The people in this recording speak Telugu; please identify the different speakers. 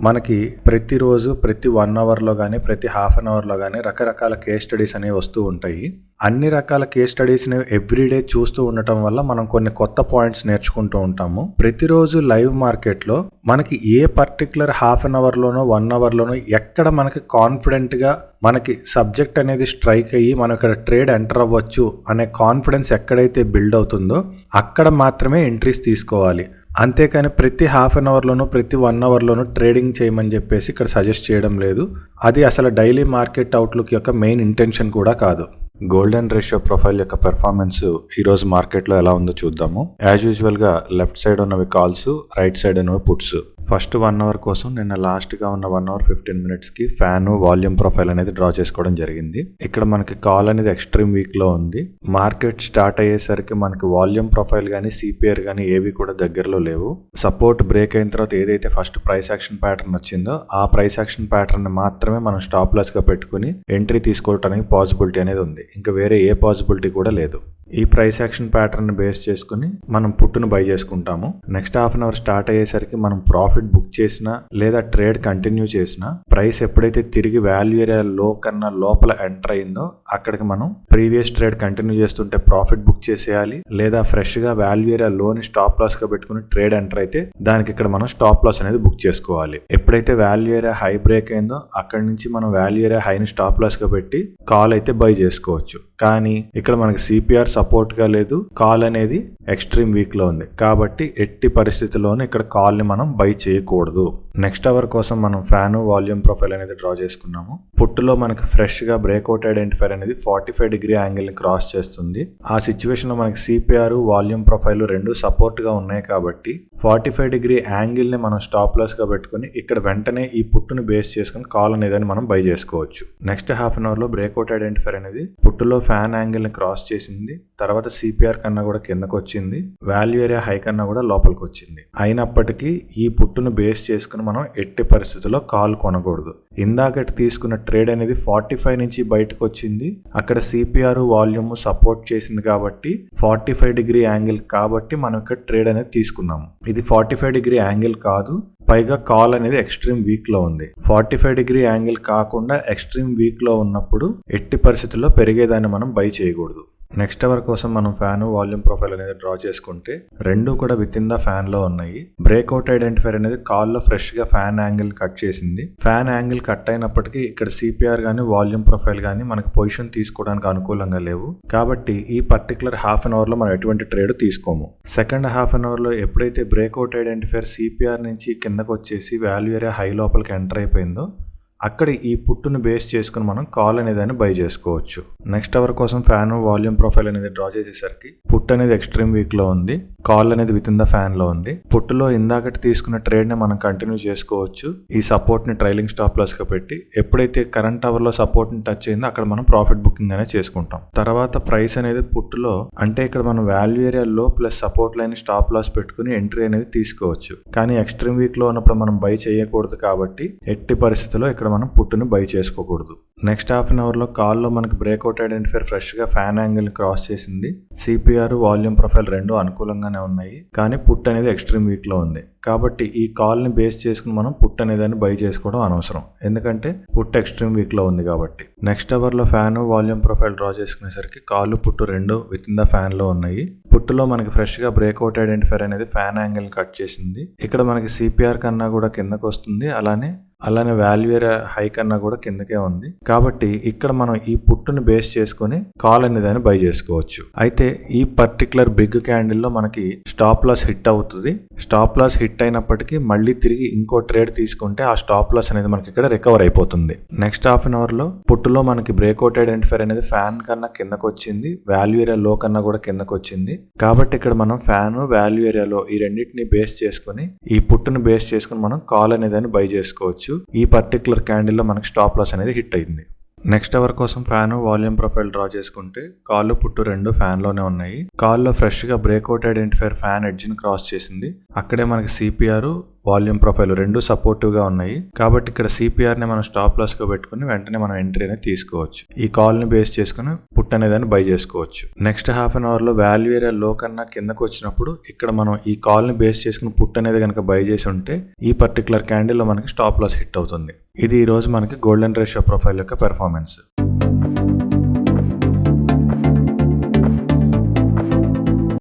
Speaker 1: మనకి ప్రతిరోజు ప్రతి 1 అవర్లో కానీ ప్రతి హాఫ్ అన్ అవర్లో కానీ రకరకాల కేస్ స్టడీస్ అనేవి వస్తూ ఉంటాయి. అన్ని రకాల కేస్ స్టడీస్ని ఎవ్రీడే చూస్తూ ఉండటం వల్ల మనం కొన్ని కొత్త పాయింట్స్ నేర్చుకుంటూ ఉంటాము. ప్రతిరోజు లైవ్ మార్కెట్లో మనకి ఏ పర్టికులర్ హాఫ్ అన్ అవర్లోనో 1 అవర్లోనో ఎక్కడ మనకి కాన్ఫిడెంట్గా మనకి సబ్జెక్ట్ అనేది స్ట్రైక్ అయ్యి మనం ఇక్కడ ట్రేడ్ ఎంటర్ అవ్వచ్చు అనే కాన్ఫిడెన్స్ ఎక్కడైతే బిల్డ్ అవుతుందో అక్కడ మాత్రమే ఎంట్రీస్ తీసుకోవాలి. అంతేకాని ప్రతి హాఫ్ అన్ అవర్లోనూ ప్రతి 1 అవర్లోనూ ట్రేడింగ్ చేయమని చెప్పేసి ఇక్కడ సజెస్ట్ చేయడం లేదు. అది అసలు డైలీ మార్కెట్ అవుట్లుక్ యొక్క మెయిన్ ఇంటెన్షన్ కూడా కాదు. గోల్డెన్ రేషియో ప్రొఫైల్ యొక్క పెర్ఫార్మెన్స్ ఈరోజు మార్కెట్లో ఎలా ఉందో చూద్దాము. యాజ్ యూజువల్గా లెఫ్ట్ సైడ్ ఉన్నవి కాల్స్, రైట్ సైడ్ ఉన్నవి పుట్స్. ఫస్ట్ 1 అవర్ కోసం నిన్న లాస్ట్గా ఉన్న 1 అవర్ 15 మినిట్స్కి ఫ్యాన్ వాల్యూమ్ ప్రొఫైల్ అనేది డ్రా చేసుకోవడం జరిగింది. ఇక్కడ మనకి కాల్ అనేది ఎక్స్ట్రీమ్ వీక్లో ఉంది. మార్కెట్ స్టార్ట్ అయ్యేసరికి మనకి వాల్యూమ్ ప్రొఫైల్ కానీ సిపిఆర్ కానీ ఏవి కూడా దగ్గరలో లేవు. సపోర్ట్ బ్రేక్ అయిన తర్వాత ఏదైతే ఫస్ట్ ప్రైస్ యాక్షన్ ప్యాటర్న్ వచ్చిందో ఆ ప్రైస్ యాక్షన్ ప్యాటర్న్ మాత్రమే మనం స్టాప్ లాస్గా పెట్టుకుని ఎంట్రీ తీసుకోవడానికి పాసిబిలిటీ అనేది ఉంది. ఇంకా వేరే ఏ పాసిబిలిటీ కూడా లేదు. ఈ ప్రైస్ యాక్షన్ ప్యాటర్న్ బేస్ చేసుకుని మనం పుట్టును బై చేసుకుంటాము. Next half an hour start అయ్యేసరికి మనం ప్రాఫిట్ బుక్ చేసినా లేదా ట్రేడ్ కంటిన్యూ చేసినా ప్రైస్ ఎప్పుడైతే తిరిగి వాల్యూ ఏరియా లో కన్నా లోపల ఎంటర్ అయిందో అక్కడికి మనం ప్రీవియస్ ట్రేడ్ కంటిన్యూ చేస్తుంటే ప్రాఫిట్ బుక్ చేసేయాలి, లేదా ఫ్రెష్ గా వాల్యూ ఏరియా లోని స్టాప్ లాస్ గా పెట్టుకుని ట్రేడ్ ఎంటర్ అయితే దానికి ఇక్కడ మనం స్టాప్ లాస్ అనేది బుక్ చేసుకోవాలి. ఎప్పుడైతే వాల్యూ ఏరియా హై బ్రేక్ అయిందో అక్కడి నుంచి మనం వాల్యూ ఏరియా హైని స్టాప్ లాస్ గా పెట్టి కాల్ అయితే బై చేసుకోవచ్చు. కానీ ఇక్కడ మనకి సిపిఆర్ సపోర్ట్ గా లేదు, కాల్ అనేది ఎక్స్ట్రీమ్ వీక్ లో ఉంది. కాబట్టి ఎట్టి పరిస్థితుల్లోనూ ఇక్కడ కాల్ ని మనం బై చేయకూడదు. నెక్స్ట్ అవర్ కోసం మనం ఫ్యాన్ వాల్యూమ్ ప్రొఫైల్ అనేది డ్రా చేసుకున్నాము. పుట్టులో మనకి ఫ్రెష్ గా బ్రేక్అవుట్ ఐడెంటిఫైర్ అనేది 45 డిగ్రీ యాంగిల్ ని క్రాస్ చేస్తుంది. ఆ సిచ్యువేషన్ లో మనకి సిపిఆర్ వాల్యూమ్ ప్రొఫైల్ రెండు సపోర్ట్ గా ఉన్నాయి కాబట్టి 45 డిగ్రీ యాంగిల్ ని మనం స్టాప్ లాస్ గా పెట్టుకుని ఇక్కడ వెంటనే ఈ పుట్టుని బేస్ చేసుకుని కాల్ అనేది మనం బై చేసుకోవచ్చు. నెక్స్ట్ హాఫ్ అన్ అవర్ లో బ్రేక్అవుట్ ఐడెంటిఫైర్ అనేది పుట్టులో ఫ్యాన్ యాంగిల్ ని క్రాస్ చేసింది. తర్వాత సిపిఆర్ కన్నా కూడా కిందకు వచ్చింది, వాల్యూ ఏరియా హై కన్నా కూడా లోపలికి వచ్చింది. అయినప్పటికీ ఈ పుట్టును బేస్ చేసుకుని మనం ఎట్టి పరిస్థితుల్లో కాల్ కొనకూడదు. ఇందాకటి తీసుకున్న ట్రేడ్ అనేది 45 నుంచి బయటకు వచ్చింది. అక్కడ సిపిఆర్ వాల్యూమ్ సపోర్ట్ చేసింది కాబట్టి 45 డిగ్రీ యాంగిల్ కాబట్టి మనం ఇక్కడ ట్రేడ్ అనేది తీసుకున్నాము. ఇది 45 డిగ్రీ యాంగిల్ కాదు, పైగా కాల్ అనేది ఎక్స్ట్రీమ్ వీక్ లో ఉంది. 45 డిగ్రీ యాంగిల్ కాకుండా ఎక్స్ట్రీమ్ వీక్ లో ఉన్నప్పుడు ఎట్టి పరిస్థితుల్లో పెరిగేదాన్ని మనం బై చేయకూడదు. నెక్స్ట్ అవర్ కోసం మనం ఫ్యాన్ వాల్యూమ్ ప్రొఫైల్ అనేది డ్రా చేసుకుంటే రెండు కూడా విత్ ఇన్ ద ఫ్యాన్ లో ఉన్నాయి. బ్రేక్అవుట్ ఐడెంటిఫైర్ అనేది కాల్ లో ఫ్రెష్ గా ఫ్యాన్ యాంగిల్ కట్ చేసింది. ఫ్యాన్ యాంగిల్ కట్ అయినప్పటికీ ఇక్కడ సిపిఆర్ గానీ వాల్యూమ్ ప్రొఫైల్ గానీ మనకి పొజిషన్ తీసుకోవడానికి అనుకూలంగా లేవు. కాబట్టి ఈ పర్టికులర్ హాఫ్ అన్ అవర్ లో మనం ఎటువంటి ట్రేడ్ తీసుకోము. సెకండ్ హాఫ్ అన్ అవర్ లో ఎప్పుడైతే బ్రేక్అవుట్ ఐడెంటిఫైర్ సిపిఆర్ నుంచి కిందకు వచ్చేసి వాల్యూ ఏరియా హై లోపలికి ఎంటర్ అయిపోయిందో అక్కడ ఈ పుట్టును బేస్ చేసుకుని మనం కాల్ అనేది బై చేసుకోవచ్చు. నెక్స్ట్ అవర్ కోసం ఫ్యాన్ వాల్యూమ్ ప్రొఫైల్ అనేది డ్రా చేసేసరికి పుట్ అనేది ఎక్స్ట్రీమ్ వీక్ లో ఉంది, కాల్ అనేది విత్ ఇన్ ద ఫ్యాన్ లో ఉంది. పుట్టులో ఇందాకటి తీసుకున్న ట్రేడ్ ని మనం కంటిన్యూ చేసుకోవచ్చు. ఈ సపోర్ట్ ని ట్రైలింగ్ స్టాప్ లాస్ గా పెట్టి ఎప్పుడైతే కరెంట్ అవర్ లో సపోర్ట్ ని టచ్ అయిందో అక్కడ మనం ప్రాఫిట్ బుకింగ్ అనేది చేసుకుంటాం. తర్వాత ప్రైస్ అనేది పుట్టులో అంటే ఇక్కడ మనం వాల్యూ ఏరియా లో plus support line stop loss పెట్టుకుని ఎంట్రీ అనేది తీసుకోవచ్చు. కానీ ఎక్స్ట్రీమ్ వీక్ లో ఉన్నప్పుడు మనం బై చేయకూడదు కాబట్టి ఎట్టి పరిస్థితుల్లో ఇక్కడ మనం పుట్టుని బై చేసుకోకూడదు. నెక్స్ట్ హాఫ్ అన్ అవర్ లో కాల్ లో మనకి బ్రేక్అవుట్ ఐడెంటిఫైర్ ఫ్రెష్ గా ఫ్యాన్ యాంగిల్ క్రాస్ చేసింది. సిపిఆర్ వాల్యూమ్ ప్రొఫైల్ రెండు అనుకూలంగానే ఉన్నాయి, కానీ పుట్ అనేది ఎక్స్ట్రీమ్ వీక్ లో ఉంది. కాబట్టి ఈ కాల్ ని బేస్ చేసుకుని మనం పుట్ అనేది బై చేసుకోవడం అనవసరం, ఎందుకంటే పుట్ ఎక్స్ట్రీమ్ వీక్ లో ఉంది కాబట్టి. నెక్స్ట్ అవర్ లో ఫ్యాన్ వాల్యూమ్ ప్రొఫైల్ డ్రా చేసుకునేసరికి కాల్ పుట్టు రెండు విత్ ఇన్ ద ఫ్యాన్ లో ఉన్నాయి. పుట్టులో మనకి ఫ్రెష్ గా బ్రేక్అవుట్ ఐడెంటిఫైర్ అనేది ఫ్యాన్ యాంగిల్ కట్ చేసింది. ఇక్కడ మనకి సిపిఆర్ కన్నా కూడా కిందకు వస్తుంది, అలానే వాల్యూ ఏరియా హై కన్నా కూడా కిందకే ఉంది. కాబట్టి ఇక్కడ మనం ఈ పుట్టుని బేస్ చేసుకుని కాల్ అనేది బై చేసుకోవచ్చు. అయితే ఈ పర్టికులర్ బిగ్ క్యాండిల్ లో మనకి స్టాప్ లాస్ హిట్ అవుతుంది. స్టాప్ లాస్ హిట్ అయినప్పటికీ మళ్ళీ తిరిగి ఇంకో ట్రేడ్ తీసుకుంటే ఆ స్టాప్ లాస్ అనేది మనకి ఇక్కడ రికవర్ అయిపోతుంది. నెక్స్ట్ హాఫ్ అన్ అవర్ లో పుట్టులో మనకి బ్రేక్అవుట్ ఐడెంటిఫైర్ అనేది ఫ్యాన్ కన్నా కిందకు వచ్చింది, వాల్యూ ఏరియా లో కన్నా కూడా కిందకు వచ్చింది. కాబట్టి ఇక్కడ మనం ఫ్యాన్ వాల్యూ ఏరియాలో ఈ రెండింటిని బేస్ చేసుకుని ఈ పుట్టుని బేస్ చేసుకుని మనం కాల్ అనేది బై చేసుకోవచ్చు. ఈ పర్టికులర్ క్యాండిల్ లో మనకి స్టాప్ లాస్ అనేది హిట్ అయింది. నెక్స్ట్ అవర్ కోసం ఫ్యాన్ వాల్యూమ్ ప్రొఫైల్ డ్రా చేసుకుంటే కాల్ పుట్టు రెండు ఫ్యాన్ లోనే ఉన్నాయి. కాల్ లో ఫ్రెష్ గా బ్రేక్అవుట్ ఐడెంటిఫైర్ ఫ్యాన్ ఎడ్జ్ ని క్రాస్ చేసింది. అక్కడే మనకి సిపిఆర్ వాల్యూమ్ ప్రొఫైల్ రెండు సపోర్టివ్ గా ఉన్నాయి. కాబట్టి ఇక్కడ సిపిఆర్ ని మనం స్టాప్ లాస్ గా పెట్టుకుని వెంటనే మనం ఎంట్రీ అనేది తీసుకోవచ్చు. ఈ కాల్ ని బేస్ చేసుకుని పుట్ పుట్ అనేది బై చేసుకోవచ్చు. నెక్స్ట్ హాఫ్ అన్ అవర్లో వాల్యూ ఏరియా లో కన్నా కిందకు వచ్చినప్పుడు ఇక్కడ మనం ఈ కాల్ని బేస్ చేసుకుని పుట్ అనేది కనుక బై చేసి ఉంటే ఈ పర్టికులర్ క్యాండిల్లో మనకి స్టాప్ లాస్ హిట్ అవుతుంది. ఇది ఈ రోజు మనకి గోల్డెన్ రేషియో ప్రొఫైల్ యొక్క పెర్ఫార్మెన్స్.